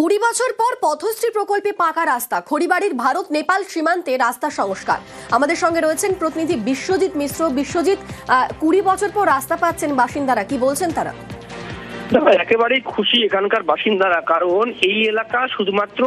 20 বছর পর পথশ্রী প্রকল্পে পাকা রাস্তা, খড়িবাড়ির ভারত নেপাল সীমান্তে রাস্তা সংস্কার। আমাদের সঙ্গে রয়েছেন প্রতিনিধি বিশ্বজিৎ মিশ্র। বিশ্বজিৎ, 20 বছর পর রাস্তা পাচ্ছেন বাসিন্দারা, কি বলছেন তারা? একেবারেই খুশি এখানকার বাসিন্দারা, কারণ এই এলাকা শুধুমাত্র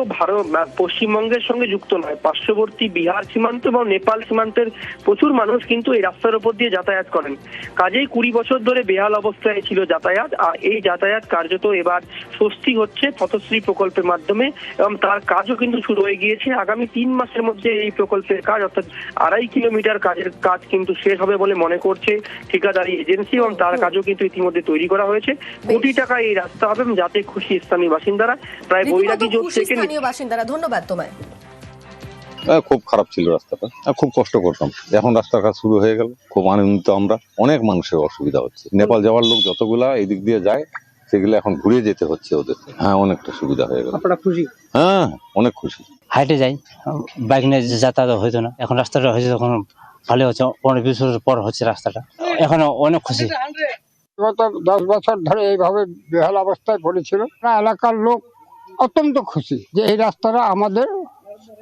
পশ্চিমবঙ্গের সঙ্গে যুক্ত নয়, পার্শ্ববর্তী বিহার সীমান্ত এবং নেপাল সীমান্তের প্রচুর মানুষ কিন্তু এই রাস্তার উপর দিয়ে যাতায়াত করেন। কাজেই 20 বছর ধরে বেহাল অবস্থায় ছিল যাতায়াত, আর এই যাতায়াত কার্যত এবার স্বস্তি হচ্ছে পথশ্রী প্রকল্পের মাধ্যমে, এবং তার কাজও কিন্তু শুরু হয়ে গিয়েছে। আগামী 3 মাসের মধ্যে এই প্রকল্পের কাজ, অর্থাৎ 2.5 কিলোমিটার কাজ কিন্তু শেষ হবে বলে মনে করছে ঠিকাদারি এজেন্সি, এবং তার কাজও কিন্তু ইতিমধ্যে তৈরি করা হয়েছে। কোটি টাকা এই রাস্তা হবে, যাতে খুশি স্থানীয় বাসিন্দারা। প্রায় বৈরাগী জোট থেকে স্থানীয় বাসিন্দারা। ধন্যবাদ তোমায়। খুব খারাপ ছিল রাস্তাটা, খুব কষ্ট করতাম। এখন রাস্তার কাজ শুরু হয়ে গেল, খুব আনন্দিত আমরা। অনেক মানুষের অসুবিধা হচ্ছে, নেপাল যাওয়ার লোক যতগুলা এই দিক দিয়ে যায় সেগুলো এখন ঘুরে যেতে হচ্ছে ওদের। হ্যাঁ, অনেকটা সুবিধা হয়ে গেল। আপনারা খুশি? হ্যাঁ, অনেক খুশি। হাইটে যাই, বাইক নিয়ে যাতায়াত হইতো না, এখন রাস্তাটা হয়েছে তখন ভালো হচ্ছে। 15-20 বছর পর হচ্ছে রাস্তাটা, এখন অনেক খুশি। গত 10 বছর ধরে এইভাবে বেহাল অবস্থায় পড়েছিল। এলাকার লোক অত্যন্ত খুশি যে এই রাস্তাটা আমাদের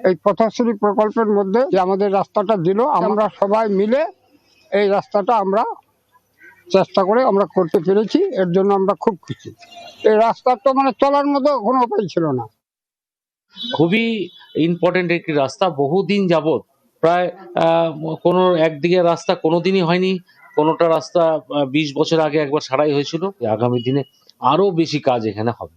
এই পথশ্রী প্রকল্পের মধ্যে যে আমাদের রাস্তাটা দিল, আমরা সবাই মিলে এই রাস্তাটা আমরা চেষ্টা করে আমরা করতে পেরেছি। এর জন্য আমরা খুব খুশি। এই রাস্তাটা মানে চলার মতো কোনো উপায় ছিল না। খুবই ইম্পর্টেন্ট একটি রাস্তা, বহুদিন যাবত প্রায় কোনো একদিকে রাস্তা কোনোদিনই হয়নি। কোনোটা রাস্তা 20 বছর আগে একবার সারাই হয়েছিল। আগামী দিনে আরো বেশি কাজ এখানে হবে।